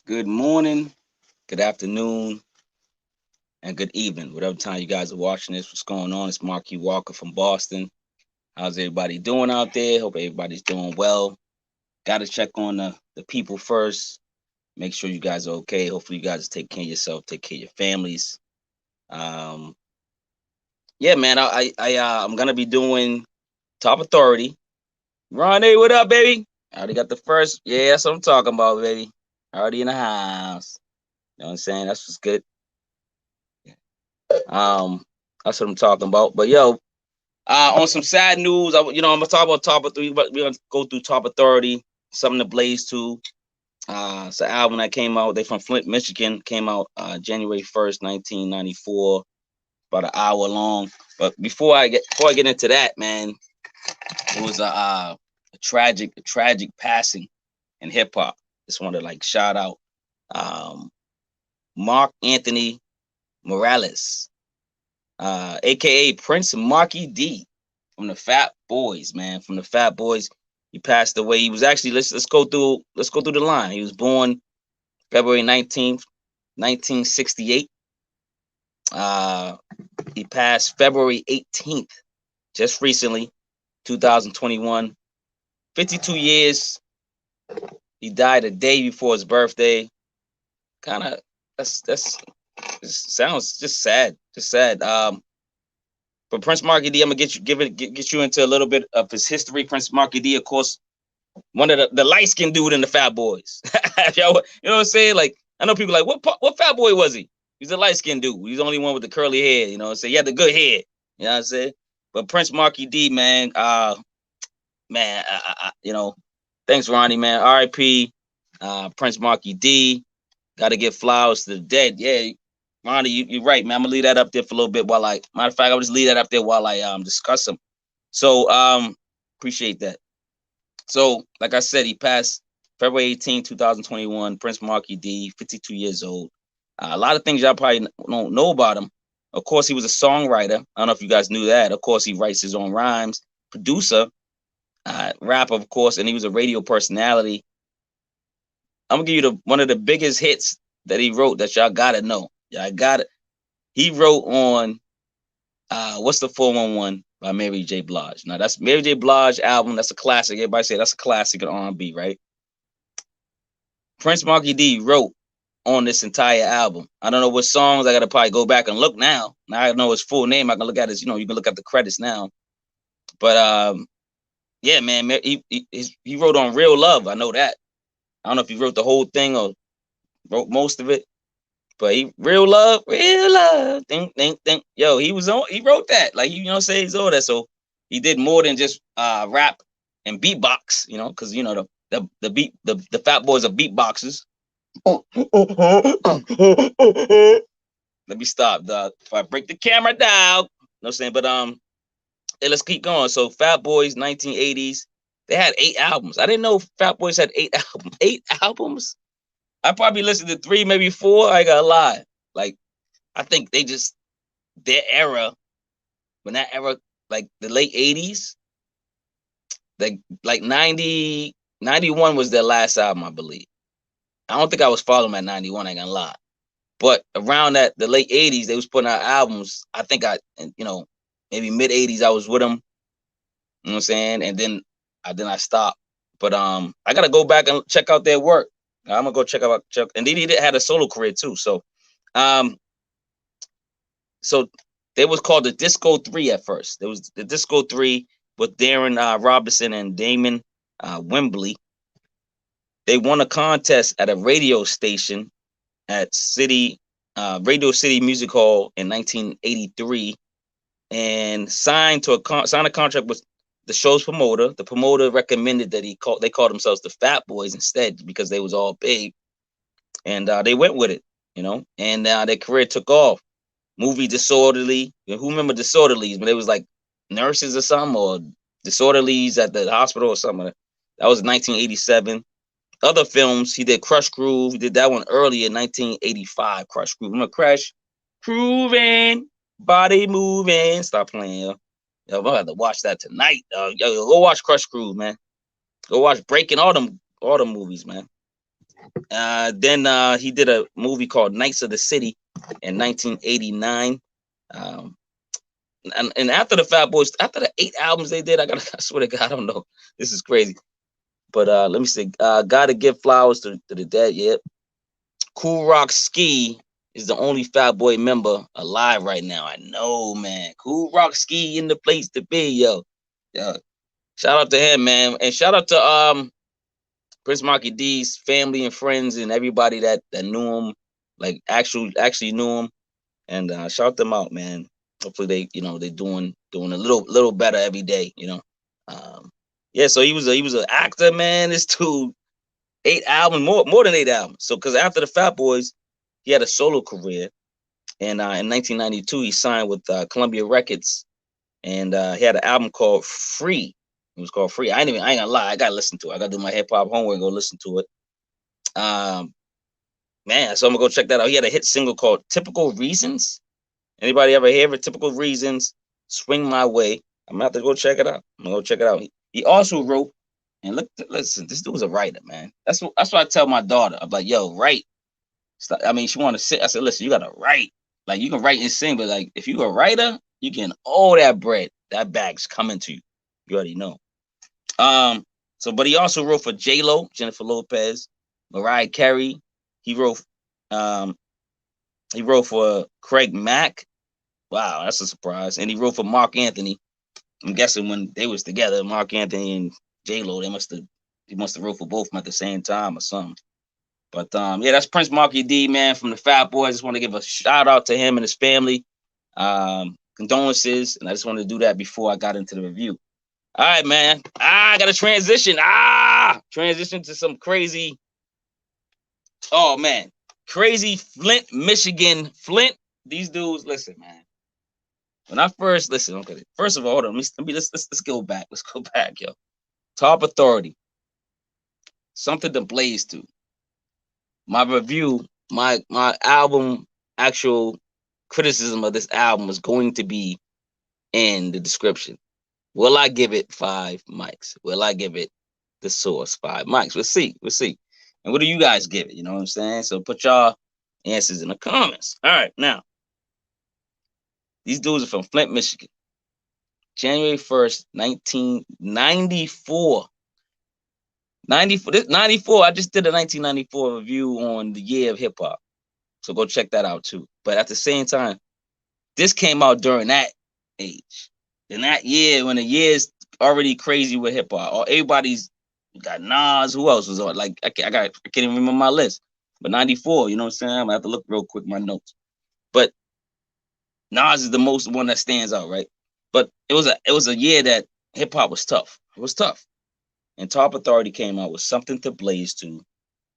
Good morning, good afternoon, and good evening. Whatever time you guys are watching this, what's going on? It's Marquis Walker from Boston. How's everybody doing out there? Hope everybody's doing well. Got to check on the people first. Make sure you guys are okay. Hopefully, you guys take care of yourself, take care of your families. Um, yeah, man. I'm gonna be doing top authority. Ronnie, what up, baby? I already got the first. Yeah, that's what I'm talking about, baby. Already in the house. You know what I'm saying? That's what's good. Um, that's what I'm talking about. But yo, on some sad news, I'm gonna talk about top of three, but we're gonna go through top authority, something to blaze to. It's an album that came out. They from Flint, Michigan. Came out January 1st, 1994. About an hour long. But before I get into that, man, it was a tragic passing in hip hop. Just want to like shout out um, Mark Anthony Morales, aka Prince Marquis D from the Fat Boys, man. From the Fat Boys. He passed away. He was actually let's go through the line. He was born February 19th, 1968. Uh he passed February 18th, just recently, 2021. 52 years. He died a day before his birthday. Kind of that's sounds just sad. Just sad. But Prince Markie D, I'm gonna get you into a little bit of his history. Prince Markie D, of course, one of the light skinned dude in the Fat Boys. You know what I'm saying? Like I know people like what Fat Boy was he? He's a light skinned dude. He's the only one with the curly hair. You know what I'm saying? He had the good hair. You know what I'm saying? But Prince Markie D, man, thanks Ronnie, man. R.I.P. Prince Markie D. Got to give flowers to the dead. Yeah, Ronnie, you're right, man. I'm gonna leave that up there for a little bit while matter of fact, I'll just leave that up there while I discuss them. So appreciate that. So, like I said, he passed February 18, 2021. Prince Markie D, 52 years old. A lot of things y'all probably don't know about him. Of course, he was a songwriter. I don't know if you guys knew that. Of course, he writes his own rhymes. Producer, rapper, of course, and he was a radio personality. I'm gonna give you one of the biggest hits that he wrote that y'all gotta know. Y'all got it. He wrote on what's the 411 by Mary J. Blige. Now that's Mary J. Blige album. That's a classic. Everybody say that's a classic in R&B, right? Prince Markie D wrote on this entire album. I don't know what songs. I gotta probably go back and look now. Now I know his full name. I can look at his. You can look at the credits now. But yeah, man, he wrote on Real Love. I know that. I don't know if he wrote the whole thing or wrote most of it. But real love, think. Yo, he wrote that. Like, say he's all that. So he did more than just rap and beatbox, because the Fat Boys are beatboxers. Let me stop, dog. If I break the camera down, you know what I'm saying? But hey, let's keep going. So Fat Boys, 1980s, they had 8 albums. I didn't know Fat Boys had 8 albums. 8 albums? I probably listened to 3, maybe 4. I gotta lie. Like, I think their era, when that era, like the late 80s, like 90, 91 was their last album, I believe. I don't think I was following at 91, I ain't gonna lie. But around the late 80s, they was putting out albums. I think maybe mid 80s, I was with them. You know what I'm saying? And then I stopped. But I gotta go back and check out their work. I'm gonna go check. And they had a solo career too. So they was called the Disco 3 at first. There was the Disco 3 with Darren Robinson and Damon Wembley. They won a contest at a radio station at Radio City Music Hall in 1983, and signed a contract with the show's promoter. The promoter recommended that they called themselves the Fat Boys instead because they was all big, and they went with it, and their career took off. Movie Disorderly. Who remember Disorderlies? But it was like nurses or something, or Disorderlies at the hospital or something. That was 1987. Other films, he did Crush Groove. He did that one earlier in 1985. Crush Groove. Remember Crash? Grooving, body moving. Stop playing, yo. I'm gonna have to watch that tonight. Yo, go watch Crush Groove, man. Go watch Breaking, all them movies, man. Then he did a movie called Knights of the City in 1989. And after the Fat Boys, after the 8 albums they did, I swear to God, I don't know. This is crazy. But let me see. Gotta Give Flowers to the Dead. Yep. Cool Rock Ski is the only Fat Boy member alive right now. I know, man. Cool Rock Ski in the place to be, yo. Yeah. Shout out to him, man. And shout out to Prince Marquis D's family and friends and everybody that knew him, like actually knew him. And shout them out, man. Hopefully they're doing a little better every day, Yeah, so he was an actor, man. This dude 8 albums, more than 8 albums. So because after the Fat Boys, he had a solo career, and in 1992 he signed with Columbia Records, and he had an album called Free. It was called Free. I ain't gonna lie, I gotta listen to it. I gotta do my hip hop homework and go listen to it. Man, so I'm gonna go check that out. He had a hit single called Typical Reasons. Anybody ever hear of it? Typical Reasons, Swing My Way. I'm gonna have to go check it out. I'm gonna go check it out. He also wrote, and listen, this dude was a writer, man. That's what I tell my daughter. I'm like, yo, write. I mean, she want to sit. I said, listen, you gotta write. Like, you can write and sing, but like, if you a writer, you getting all that bread. That bag's coming to you. You already know. But he also wrote for DaLo, Jennifer Lopez, Mariah Carey. He wrote for Craig Mack. Wow, that's a surprise. And he wrote for Mark Anthony. I'm guessing when they was together, Mark Anthony and DaLo, he must have wrote for both of them at the same time or something. But yeah, that's Prince Marquis D, man, from the Fat Boys. I just want to give a shout out to him and his family. Condolences, and I just wanted to do that before I got into the review. All right, man. I got to transition. Transition to some crazy. Oh man, crazy Flint, Michigan. Flint. These dudes, listen, man. When I first listen, okay. First of all, hold on. Let's go back. Let's go back, yo. Top Authority. Something to blaze to. My review, my album, actual criticism of this album is going to be in the description. Will I give it 5 mics? Will I give it the source 5 mics? We'll see. We'll see. And what do you guys give it? You know what I'm saying? So put y'all answers in the comments. All right, now. These dudes are from Flint, Michigan. January 1st, 1994. 94. I just did a 1994 review on the year of hip hop. So go check that out too. But at the same time, this came out during that age. In that year, when the year's already crazy with hip hop. Or everybody's got Nas. Who else was on? Like I can't even remember my list. But 94, you know what I'm saying? I'm gonna have to look real quick my notes. But Nas is the most one that stands out, right? But it was a year that hip hop was tough. It was tough. And Top Authority came out with Something to Blaze to,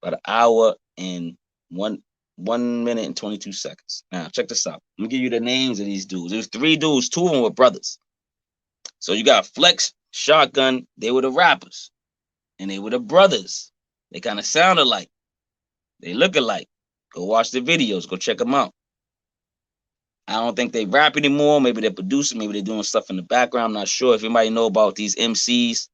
about an hour and 1 minute and 22 seconds. Now check this out. Let me give you the names of these dudes. There's 3 dudes, 2 of them were brothers. So you got Flex, Shotgun, they were the rappers. And they were the brothers. They kind of sound alike. They look alike. Go watch the videos. Go check them out. I don't think they rap anymore. Maybe they're producing. Maybe they're doing stuff in the background. I'm not sure. If anybody know about these MCs,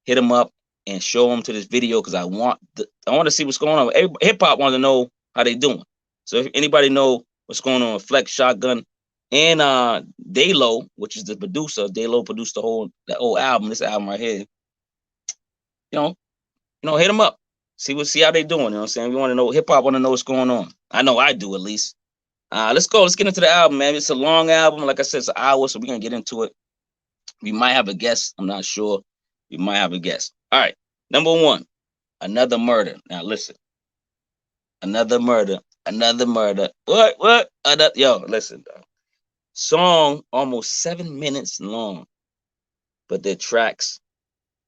hit them up and show them to this video because I want to see what's going on. Hip hop wants to know how they doing. So if anybody know what's going on with Flex, Shotgun, and DaLo, which is the producer, DaLo produced the whole album. This album right here. Hit them up. See how they doing. You know what I'm saying? We want to know. Hip hop want to know what's going on. I know I do at least. Let's go. Let's get into the album, man. It's a long album. Like I said, it's an hour, so we're going to get into it. We might have a guest. I'm not sure. We might have a guest. All right. Number 1, Another Murda. Now, listen. Another Murda. Another Murda. What? Yo, listen, dog. Song almost 7 minutes long. But the tracks,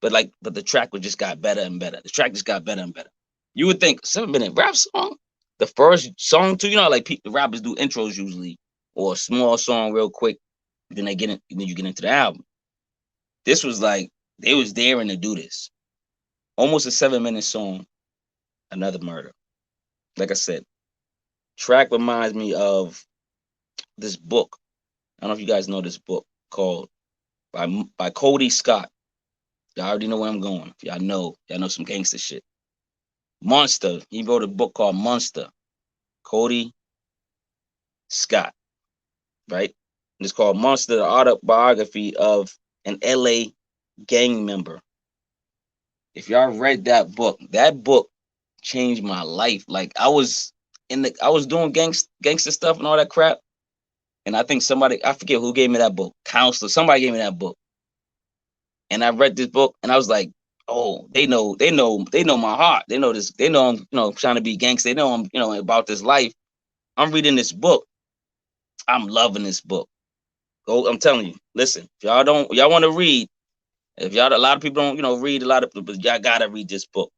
but the track just got better and better. The track just got better and better. You would think 7-minute rap song? The first song too, like the rappers do intros usually, or a small song real quick, then you get into the album. This was like they was daring to do this. Almost a 7-minute song, Another Murda. Like I said, track reminds me of this book. I don't know if you guys know this book called by Cody Scott. Y'all already know where I'm going. Y'all know some gangster shit. Monster. He wrote a book called Monster. Cody Scott, right? And it's called Monster, the autobiography of an LA gang member. If y'all read that book changed my life. Like I was doing gangster stuff and all that crap. And I think somebody, I forget who gave me that book, counselor, somebody gave me that book. And I read this book and I was like, oh, they know my heart. They know this, they know I'm, trying to be gangster. They know I'm, about this life. I'm reading this book. I'm loving this book. Go, I'm telling you, listen, if y'all want to read, if y'all, a lot of people don't, read a lot of, but y'all gotta read this book.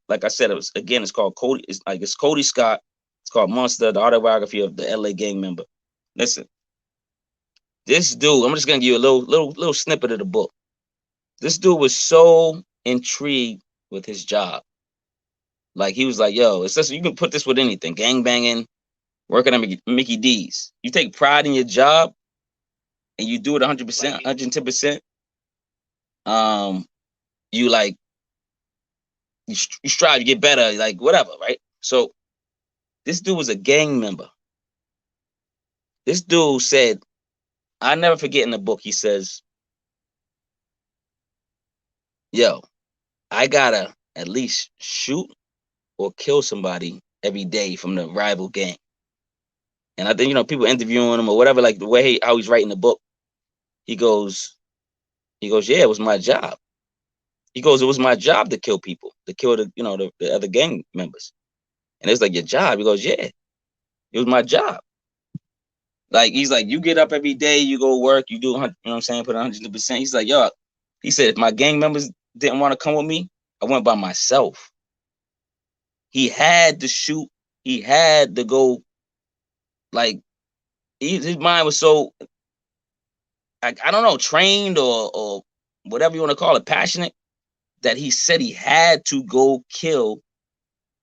Like I said, it's called Cody. It's Cody Scott. It's called Monster, the autobiography of the LA gang member. Listen, this dude, I'm just gonna give you a little snippet of the book. This dude was so intrigued with his job. Like he was like, yo, it's just, you can put this with anything, gang banging, working at Mickey D's. You take pride in your job and you do it 100%, 110%. You like, you strive to get better, like whatever, right? So this dude was a gang member. This dude said, I never forget in the book, he says, yo, I gotta at least shoot or kill somebody every day from the rival gang. And I think, people interviewing him or whatever, like the way how he's writing the book, he goes, yeah, it was my job. He goes, it was my job to kill people, to kill the other gang members. And it's like, your job? He goes, yeah, it was my job. Like, he's like, you get up every day, you go work, you do, you know what I'm saying, put 100%. He's like, yo, he said, if my gang members didn't want to come with me, I went by myself. He had to shoot. He had to go, like, his mind was so, I don't know, trained or whatever you want to call it, passionate, that he said he had to go kill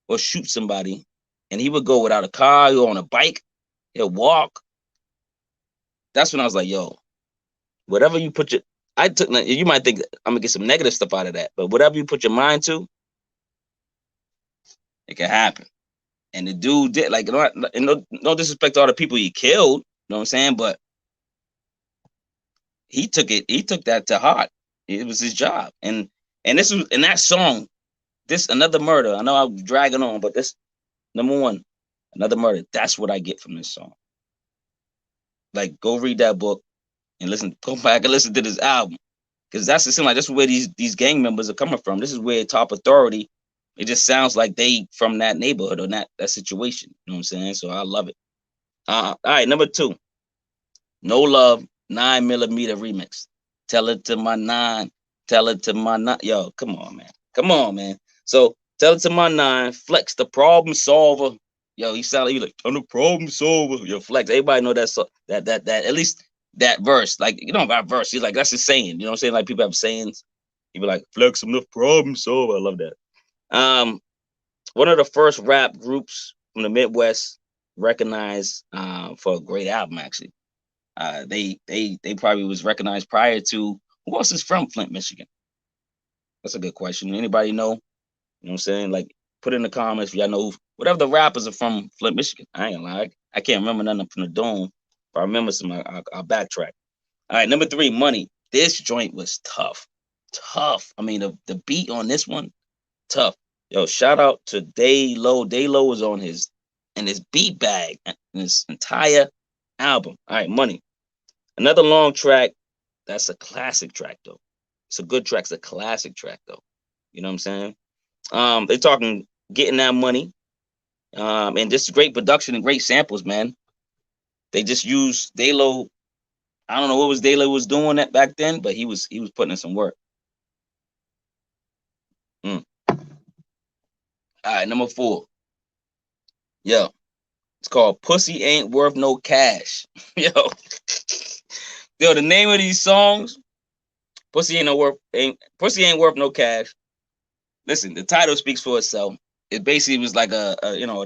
or shoot somebody. And he would go without a car or on a bike. He'll walk. That's when I was like, yo, whatever you put your, you might think I'm gonna get some negative stuff out of that, but whatever you put your mind to, it can happen. And the dude did, like, no disrespect to all the people he killed, you know what I'm saying? But he took that to heart. It was his job. And this was in that song, this Another Murda. I know I'm dragging on, but this number one, Another Murda. That's what I get from this song. Like, go read that book and go back and listen to this album. Because it seems like that's where these gang members are coming from. This is where top authority, it just sounds like they from that neighborhood or that situation. You know what I'm saying? So I love it. All right, number 2. No Love, 9mm remix. Tell it to my 9. Tell it to my 9. Yo, come on, man. Come on, man. So Tell it to my 9. Flex, the problem solver. Yo, he sound like I'm the problem solver. Yo, Flex. Everybody know that at least that verse. Like, you don't got verse. He's like, that's his saying. You know what I'm saying? Like, people have sayings. He be like, Flex, I'm the problem solver. I love that. One of the first rap groups from the Midwest recognized for a great album, actually. They probably was recognized prior to, who else is from Flint, Michigan? That's a good question. Anybody know? You know what I'm saying? Like, put in the comments if y'all know whatever the rappers are from Flint, Michigan. I ain't gonna lie. I can't remember none from the Dome. If I remember some, I'll backtrack. All right, number 3, Money. This joint was tough. Tough. I mean, the beat on this one, tough. Yo, shout out to DaLo. DaLo was on his beat bag in his entire album. All right, Money. Another long track. That's a classic track, though. It's a good track. It's a classic track, though. You know what I'm saying? They talking getting that money. And just great production and great samples, man. They just used DaLo. I don't know what DaLo was doing that back then, but he was putting in some work. All right, number 4. Yo, it's called Pussy Ain't Worth No Cash. Yo, the name of these songs, Pussy Ain't Worth No Cash. Listen, the title speaks for itself. It basically was like a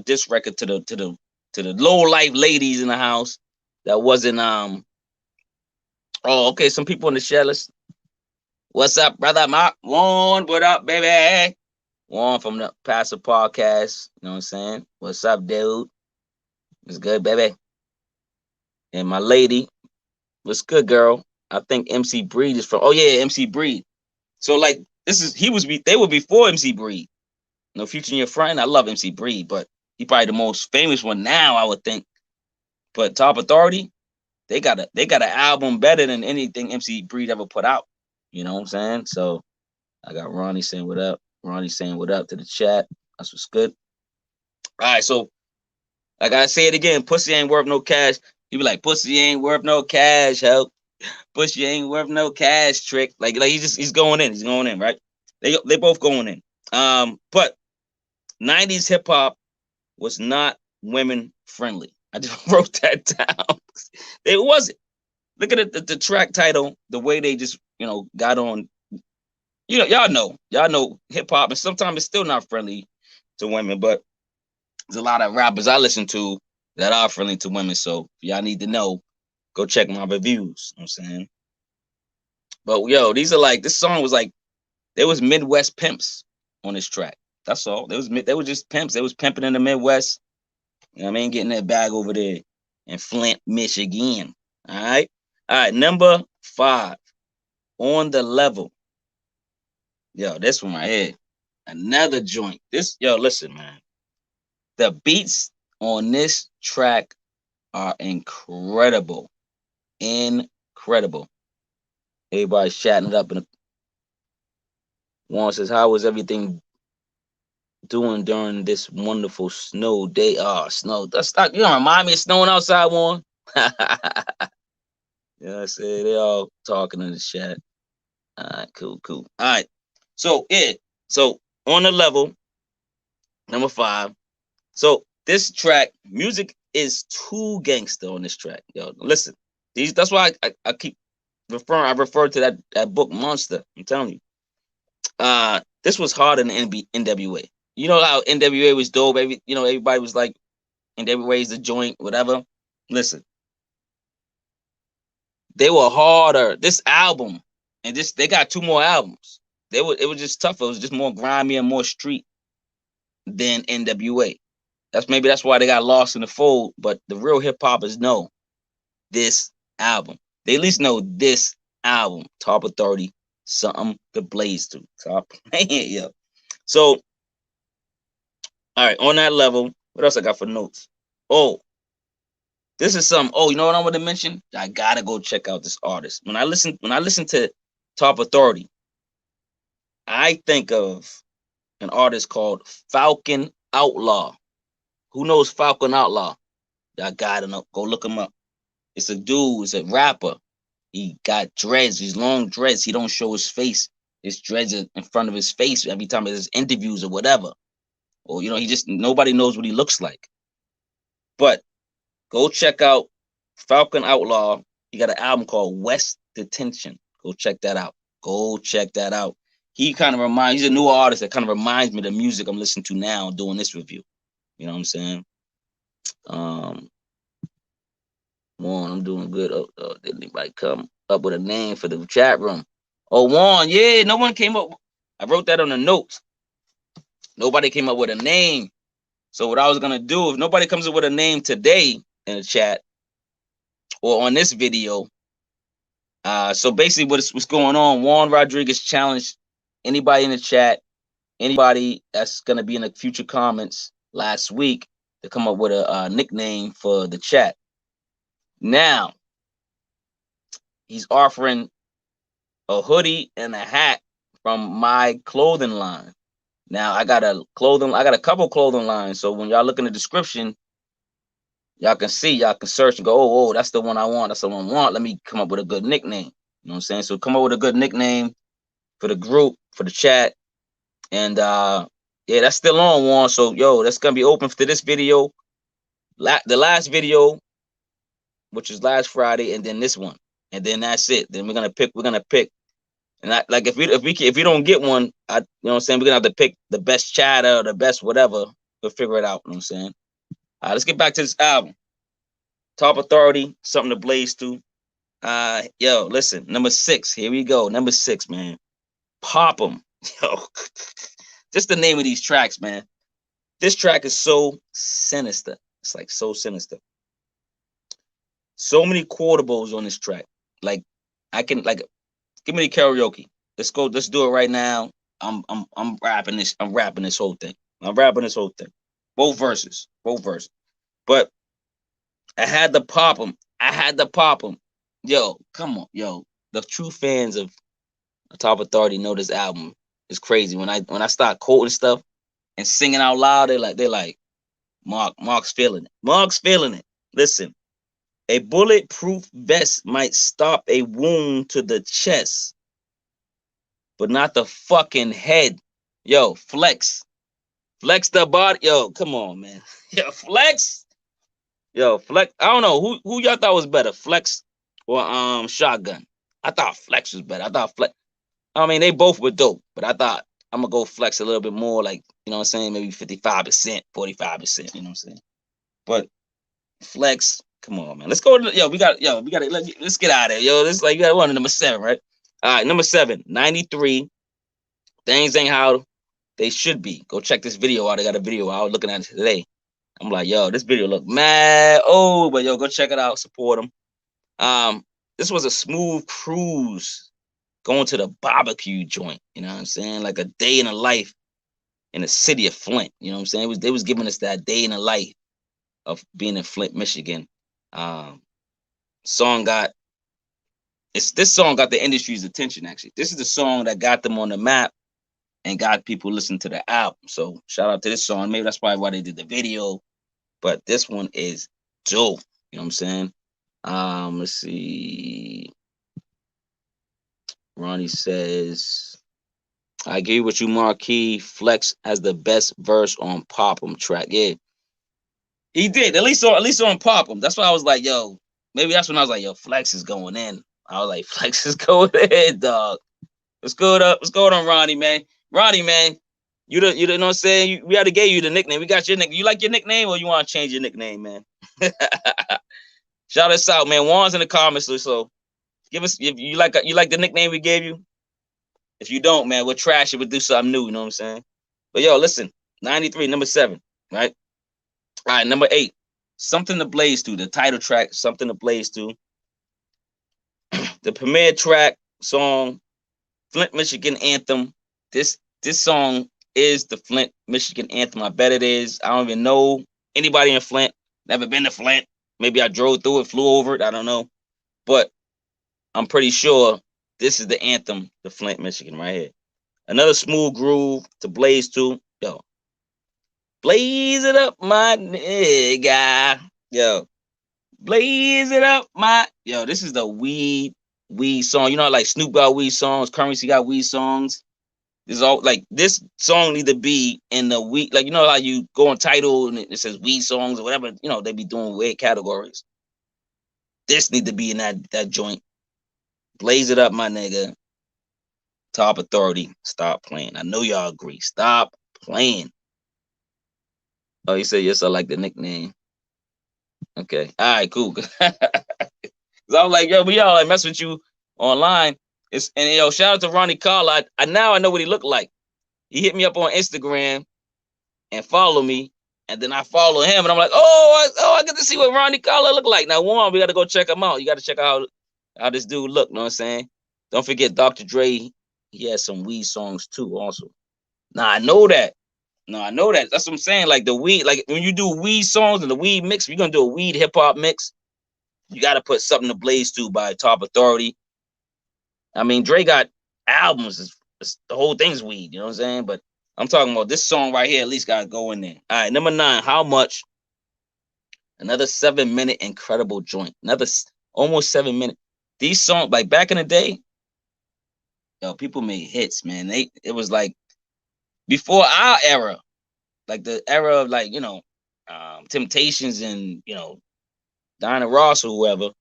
diss record to the low life ladies in the house that wasn't oh, okay, some people in the chat list. What's up, brother Mark? What up, baby? Juan from the Passive Podcast. You know what I'm saying? What's up, dude? What's good, baby? And my lady, what's good, girl? I think MC Breed is from. Oh yeah, MC Breed. So like, they were before MC Breed. No Future in Your Friend. I love MC Breed, but he probably the most famous one now, I would think. But Top Authority, they got an album better than anything MC Breed ever put out. You know what I'm saying? So I got Ronnie saying what up. Ronnie saying what up to the chat. That's what's good. All right, so like I say it again, pussy ain't worth no cash. He be like, pussy ain't worth no cash, help. Pussy ain't worth no cash, trick. Like he's going in. He's going in, right? They both going in. But 90s hip hop was not women friendly. I just wrote that down. It wasn't. Look at the track title, the way they just, got on. Y'all know hip hop, and sometimes it's still not friendly to women, but there's a lot of rappers I listen to that are friendly to women. So if y'all need to know, go check my reviews. You know what I'm saying? But this song was like, there was Midwest pimps on this track. That's all. They were just pimps. They was pimping in the Midwest. You know what I mean? Getting that bag over there in Flint, Michigan. All right. All right. Number 5, On the Level. Yo, this one right here. Another joint. Listen, man. The beats on this track are incredible. Incredible. Everybody's chatting it up. And one says, how was everything doing during this wonderful snow day? Oh, snow. That's not, remind me of snowing outside, one. Yeah, I said they all talking in the chat. All right, cool. All right. So On the Level, number 5. So this track, music is too gangster on this track. Yo, listen. That's why I keep referring. I refer to that book Monster. I'm telling you. This was harder than NWA. You know how NWA was dope. Everybody was like, NWA is the joint, whatever. Listen, they were harder. This album, and they got 2 more albums. It was just tougher. It was just more grimy and more street than NWA. That's why they got lost in the fold. But the real hip hoppers know this album. They at least know this album. Top Authority, something to blaze to. Top yeah. So, all right, On That Level. What else I got for notes? Oh, this is something. Oh, you know what I want to mention? I gotta go check out this artist. When I listen to Top Authority, I think of an artist called Falcon Outlaw. Who knows Falcon Outlaw? I gotta know. Go look him up. It's a dude. It's a rapper. He got dreads. He's long dreads. He don't show his face. His dreads are in front of his face every time there's interviews or whatever. Or nobody knows what he looks like. But go check out Falcon Outlaw. He got an album called West Detention. Go check that out. He's a newer artist that kind of reminds me of the music I'm listening to now doing this review. You know what I'm saying? Juan, I'm doing good. Did anybody come up with a name for the chat room? Oh, Juan, yeah, no one came up. I wrote that on the notes. Nobody came up with a name. So what I was gonna do, if nobody comes up with a name today in the chat or on this video, so basically what's going on, Juan Rodriguez challenged anybody in the chat, anybody that's gonna be in the future comments last week to come up with a nickname for the chat. Now, he's offering a hoodie and a hat from my clothing line. Now, I got a couple clothing lines. So when y'all look in the description, y'all can search and go, oh, that's the one I want. That's the one I want. Let me come up with a good nickname. You know what I'm saying? So come up with a good nickname for the group, for the chat. And yeah, that's still on, Juan. So, that's going to be open for this video. The last video, which is last Friday, and then this one. And then that's it. Then we're going to pick. And if we don't get one, you know what I'm saying, we're gonna have to pick the best chatter or the best whatever. We'll figure it out. You know what I'm saying? All right, let's get back to this album. Top Authority, something to blaze to. Listen, number 6. Here we go. Number 6, man. Pop 'em. Yo, just the name of these tracks, man. This track is so sinister. It's like so sinister. So many quotables on this track. Like I can like give me the karaoke. Let's go. Let's do it right now. I'm rapping this. I'm rapping this whole thing. I'm rapping this whole thing. Both verses. Both verses. But I had to pop them. I had to pop them. Yo, come on, yo. The true fans of Top Authority know this album is crazy. When I start quoting stuff and singing out loud, they're like, Mark's feeling it. Mark's feeling it. Listen, a bulletproof vest might stop a wound to the chest, but not the fucking head. Yo, flex. Flex the body. Yo, come on, man. Yo, flex. Yo, flex. I don't know who y'all thought was better, flex or shotgun. I thought flex was better. I thought flex. I mean, they both were dope, but I thought I'm gonna go flex a little bit more, like, you know what I'm saying, maybe 55%, 45%, you know what I'm saying? But flex, come on, man. Let's go to let's get out of there. Yo, this is like, you got one number 7, right? All right, number 7, 93. Things ain't how they should be. Go check this video out. I got a video out. I was looking at it today. I'm like, yo, this video look mad. Oh, but yo, go check it out. Support them. This was a smooth cruise going to the barbecue joint. You know what I'm saying? Like a day in a life in the city of Flint. You know what I'm saying? They was giving us that day in the life of being in Flint, Michigan. Song got this song got the industry's attention. Actually, this is the song that got them on the map and got people listening to the album. So shout out to this song. Maybe that's probably why they did the video, but this one is dope. You know what I'm saying? Let's see. Ronnie says, I agree with you, Marquis. Flex has the best verse on Pop 'em track. Yeah, he did. At least on Pop 'em. That's why I was like, yo, maybe that's when I was like, yo, Flex is going in. I was like, Flex is going in, dog. Let's go on, Ronnie, man. Ronnie, man, you know what I'm saying? We had to give you the nickname. We got your nickname. You like your nickname, or you want to change your nickname, man? Shout us out, man. Juan's in the comments, so give us if you like the nickname we gave you. If you don't, man, we'll trash it. We'll do something new. You know what I'm saying? But yo, listen, 93, number 7, right? All right, number 8, Something to Blaze To. The title track, Something to Blaze To. The premiere track song, Flint, Michigan anthem. This song is the Flint, Michigan anthem. I bet it is. I don't even know anybody in Flint. Never been to Flint. Maybe I drove through it, flew over it. I don't know. But I'm pretty sure this is the anthem, the Flint, Michigan, right here. Another smooth groove to blaze to. Yo, blaze it up, my nigga. Yo, blaze it up, my. Yo, this is the weed song. You know, like Snoop got weed songs, Currency got weed songs. This is all like this song need to be in the weed. Like, you know how you go on Tidal and it says weed songs or whatever. You know, they be doing weird categories. This need to be in that joint. Blaze it up, my nigga. Top Authority, stop playing. I know y'all agree. Stop playing. Oh, you said yes, I like the nickname. Okay. All right, cool. Cause I was like, yo, we all like mess with you online. And yo, shout out to Ronnie Carla. I now know what he looked like. He hit me up on Instagram and follow me. And then I follow him and I'm like, I get to see what Ronnie Carla look like. Now, one, we got to go check him out. You got to check out how this dude look. You know what I'm saying? Don't forget Dr. Dre. He has some weed songs too, also. Now, I know that. That's what I'm saying. Like the weed, like when you do weed songs and the weed mix, if you're going to do a weed hip hop mix, you got to put Something to Blaze To by Top Authority. I mean, Dre got albums. The whole thing's weed, you know what I'm saying? But I'm talking about this song right here, at least got to go in there. All right, number 9, How Much? Another 7-minute incredible joint. Another almost 7 minutes. These songs, like back in the day, yo, people made hits, man. It was like before our era, like the era of like, you know, Temptations and, you know, Diana Ross or whoever.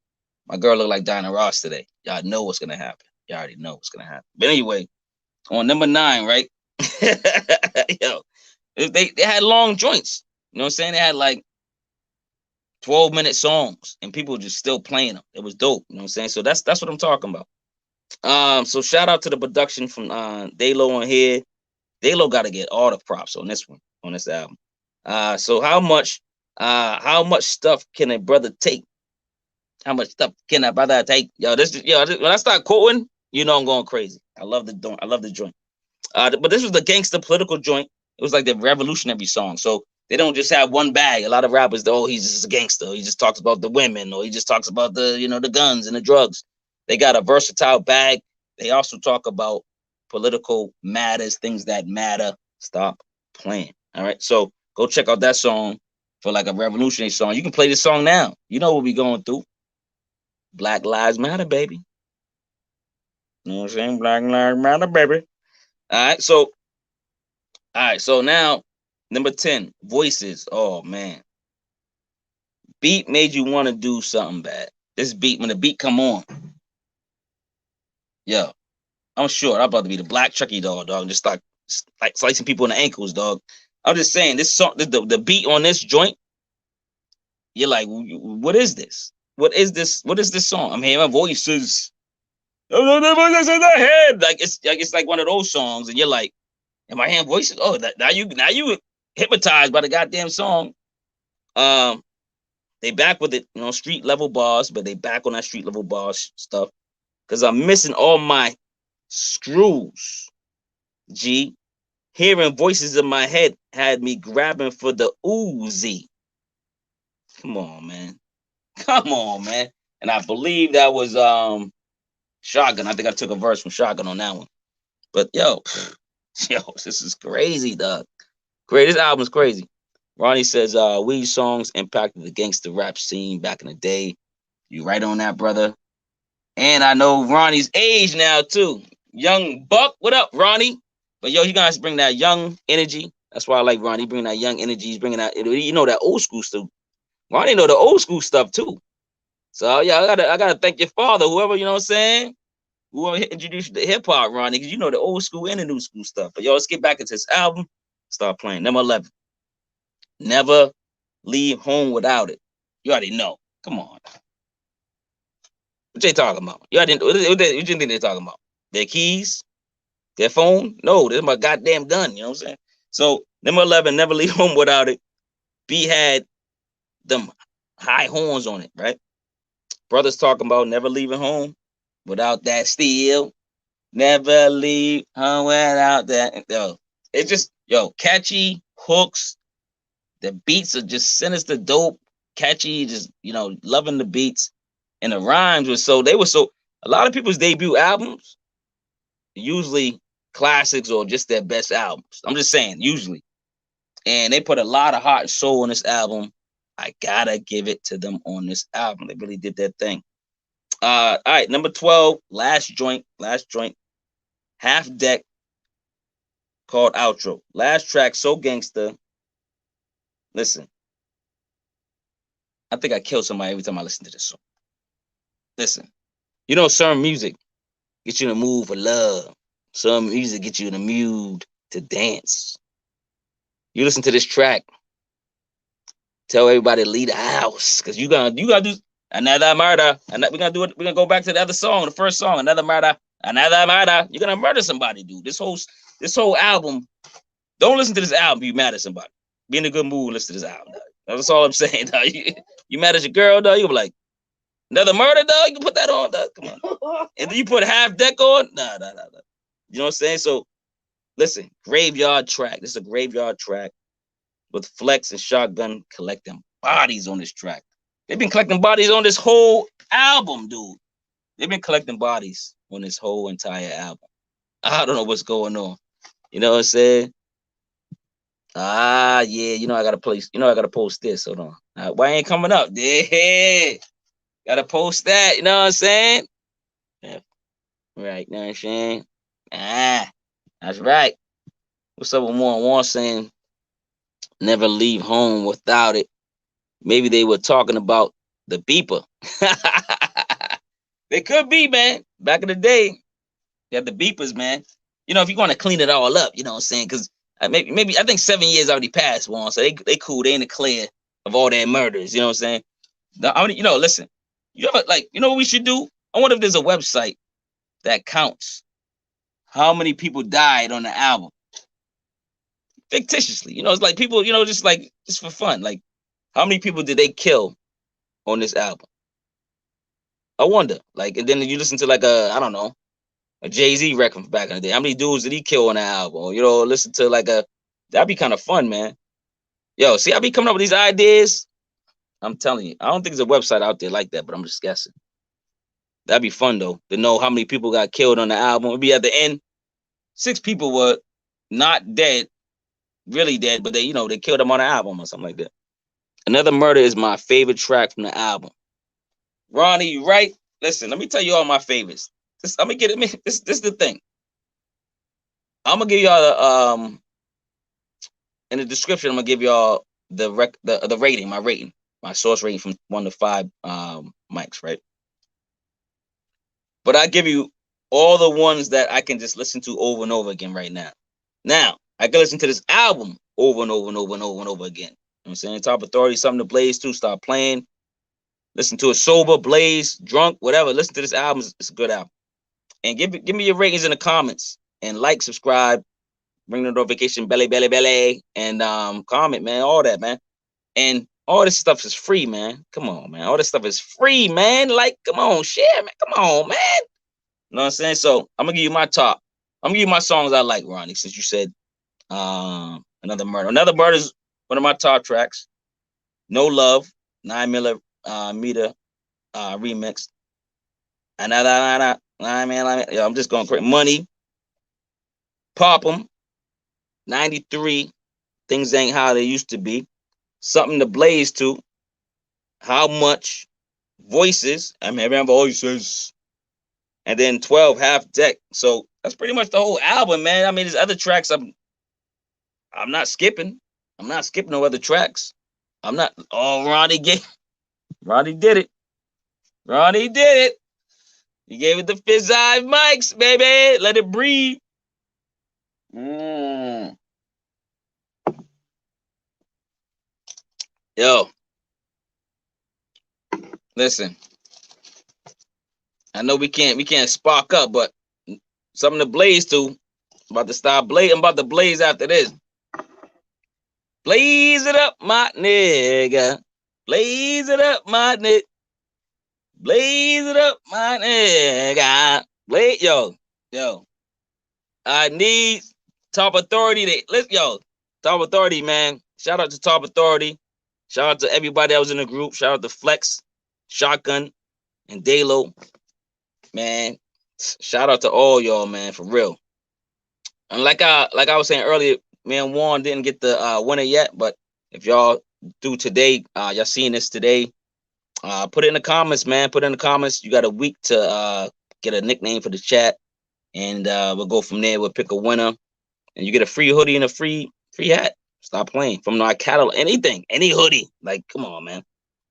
My girl look like Diana Ross today. Y'all know what's gonna happen. Y'all already know what's gonna happen. But anyway, on number 9, right? Yo, they had long joints. You know what I'm saying? They had like 12-minute songs and people just still playing them. It was dope. You know what I'm saying? So that's what I'm talking about. So shout out to the production from DaLo on here. DaLo got to get all the props on this one, on this album. So how much stuff can a brother take? How much stuff can a brother take? Yo, when I start quoting, you know I'm going crazy. I love the joint. But this was the gangster political joint. It was like the revolutionary song. So they don't just have one bag. A lot of rappers, oh, he's just a gangster. He just talks about the women, or he just talks about the, the guns and the drugs. They got a versatile bag. They also talk about political matters, things that matter. Stop playing. All right. So go check out that song for like a revolutionary song. You can play this song now. You know what we going through. Black Lives Matter, baby. You know what I'm saying? Black Lives Matter, baby. All right. So now, number 10, voices. Oh, man. Beat made you want to do something bad. This beat, when the beat come on, yo, I'm sure I'm about to be the black Chucky dog, just start like slicing people in the ankles, dog. I'm just saying, this song, the beat on this joint, you're like, what is this? What is this? What is this song? I'm hearing my voices. Like it's like one of those songs, and you're like, am I hearing voices? Oh, now you hypnotized by the goddamn song. They back with it, street level bars, but they back on that street level bars stuff. Cause I'm missing all my screws. G, hearing voices in my head had me grabbing for the Uzi. Come on, man. And I believe that was Shotgun. I think I took a verse from Shotgun on that one. But yo, this is crazy, dog. Great, this album's crazy. Ronnie says, weed songs impacted the gangster rap scene back in the day. You right on that, brother. And I know Ronnie's age now, too. Young Buck, what up, Ronnie? But yo, you guys bring that young energy. That's why I like Ronnie. Bringing that young energy. He's bringing that, that old school stuff. Ronnie know the old school stuff, too. So, yeah, I gotta thank your father, whoever, you know what I'm saying? Whoever introduced you to hip-hop, Ronnie, because you know the old school and the new school stuff. But yo, let's get back into this album. Start playing. Number 11. Never leave home without it. You already know. Come on. What they talking about? You already what you think they're talking about? Their keys? Their phone? No, this is my goddamn gun. You know what I'm saying? So, number 11, never leave home without it. B had them high horns on it, right? Brothers talking about never leaving home without that steel. Never leave home without that. Yo, it's just, catchy hooks. The beats are just sinister, dope, catchy, just, loving the beats. And the rhymes were a lot of people's debut albums, usually classics or just their best albums. I'm just saying, usually. And they put a lot of heart and soul on this album. I gotta give it to them on this album. They really did their thing. All right, number 12, last joint, Half Deck, called Outro. Last track, so gangster. Listen, I think I kill somebody every time I listen to this song. Listen, some music gets you in the mood for love. Some music gets you in the mood to dance. You listen to this track, tell everybody to leave the house, because you gotta do Another Murda. And we're gonna go back to the other song, the first song, Another Murda. You're gonna murder somebody, dude. This whole album. Don't listen to this album if you mad at somebody. Be in a good mood, listen to this album, dog. That's all I'm saying, dog. You mad at your girl, dog, you'll be like, Another Murda, dog, you can put that on, dog. Come on. And then you put Half Deck on? Nah. You know what I'm saying? So, listen, graveyard track. This is a graveyard track with Flex and Shotgun collecting bodies on this track. They've been collecting bodies on this whole album, dude. They've been collecting bodies on this whole entire album. I don't know what's going on. You know what I'm saying? Yeah, I gotta post this. Hold on. Why ain't coming up? Yeah. Gotta post that, you know what I'm saying? Yeah. Right, you know what I'm saying? That's right. What's up with Warren saying never leave home without it? Maybe they were talking about the beeper. They could be, man. Back in the day, they had the beepers, man. If you're gonna clean it all up, you know what I'm saying? Because maybe I think 7 years already passed, Warren. So they cool. They in the clear of all their murders. You know what I'm saying? Listen. You ever what we should do? I wonder if there's a website that counts how many people died on the album. fictitiously. You know, it's like people, you know, just for fun. Like, how many people did they kill on this album? I wonder. Like, and then you listen to like I don't know, a Jay-Z record from back in the day. How many dudes did he kill on that album? You know, listen to like that'd be kind of fun, man. Yo, see, I be coming up with these ideas. I'm telling you, I don't think there's a website out there like that, but I'm just guessing. That'd be fun though, to know how many people got killed on the album. It'd be at the end, 6 people were not dead, really dead, but they, you know, they killed them on the album or something like that. Another Murda is my favorite track from the album. Ronnie, you right? Listen, let me tell you all my favorites. I'm gonna get it. This is the thing. I'm gonna give y'all the in the description. I'm gonna give y'all the rating, my source rating from 1 to 5 mics, right? But I give you all the ones that I can just listen to over and over again right now. Now I can listen to this album over and over and over and over and over again. You know what I'm saying? Top Authority, something to blaze to. Stop playing. Listen to it sober, blaze, drunk, whatever. Listen to this album. It's a good album. And give me your ratings in the comments. And like, subscribe, ring the notification, belly, and comment, man. All that, man. And all this stuff is free, man. Come on, man. All this stuff is free, man. Like, come on, share, man. Come on, man. You know what I'm saying? So I'm gonna give you my top. I'm gonna give you my songs I like, Ronnie, since you said Another Murda. Another Murda is one of my top tracks. No Love, 9mm meter remix. Another yeah, I'm just going crazy. Money, Pop 'em, 93. Things ain't how they used to be. Something to blaze to. How much? Voices. I mean, I remember all you says. And then 12 half deck. So that's pretty much the whole album, man. I mean, there's other tracks I'm not skipping. I'm not skipping no other tracks. I'm not. Oh, Ronnie did it. Ronnie did it. He gave it the fizz eye mics, baby. Let it breathe. Yo. Listen. I know we can't spark up, but something to blaze to. I'm about to start blaze. I'm about to blaze after this. Blaze it up, my nigga. Blaze it up, my nigga. Blaze it up, my nigga. Blaze, yo. I need Top Authority. Top Authority, man. Shout out to Top Authority. Shout out to everybody that was in the group. Shout out to Flex, Shotgun, and DaLo. Man, shout out to all y'all, man, for real. And like I was saying earlier, man, Warren didn't get the winner yet, but if y'all do today, y'all seeing this today, put it in the comments, man. Put it in the comments. You got a week to get a nickname for the chat, and we'll go from there. We'll pick a winner, and you get a free hoodie and a free hat. Stop playing from our catalog. Anything, any hoodie. Like, come on, man.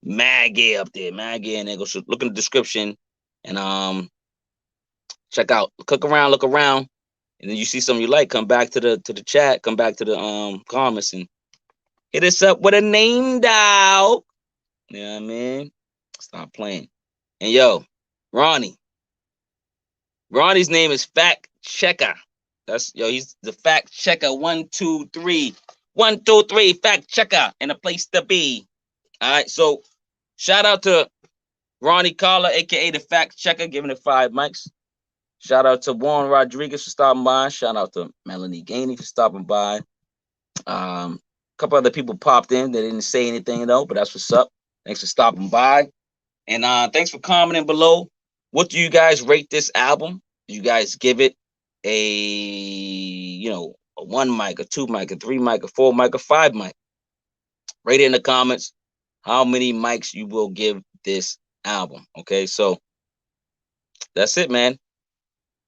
Mad gear up there, mad gear, and then go look in the description, and check out. Look around. And then you see something you like, come back to the chat, come back to the comments, and hit us up with a name, dog. You know what I mean? Stop playing. And yo, Ronnie's name is Fact Checker. He's the Fact Checker. 1, 2, 3. 1, 2, 3, Fact Checker, and a place to be. All right, so shout out to Ronnie Collar, aka the Fact Checker, giving it 5 mics. Shout out to Warren Rodriguez for stopping by. Shout out to Melanie Gainey for stopping by. A couple other people popped in. They didn't say anything though, but that's what's up. Thanks for stopping by. And thanks for commenting below. What do you guys rate this album? Do you guys give it a 1 mic, a 2 mic, a 3 mic, a 4 mic, a 5 mic? Rate it in the comments how many mics you will give this album. Okay, so that's it, man.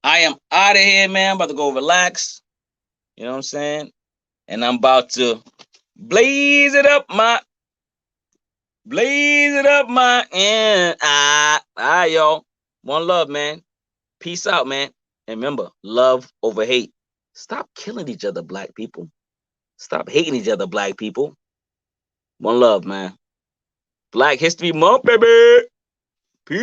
I am out of here, man. I'm about to go relax. You know what I'm saying? And I'm about to blaze it up, my. All right, y'all. One love, man. Peace out, man. And remember, love over hate. Stop killing each other, black people. Stop hating each other, black people. One love, man. Black History Month, baby.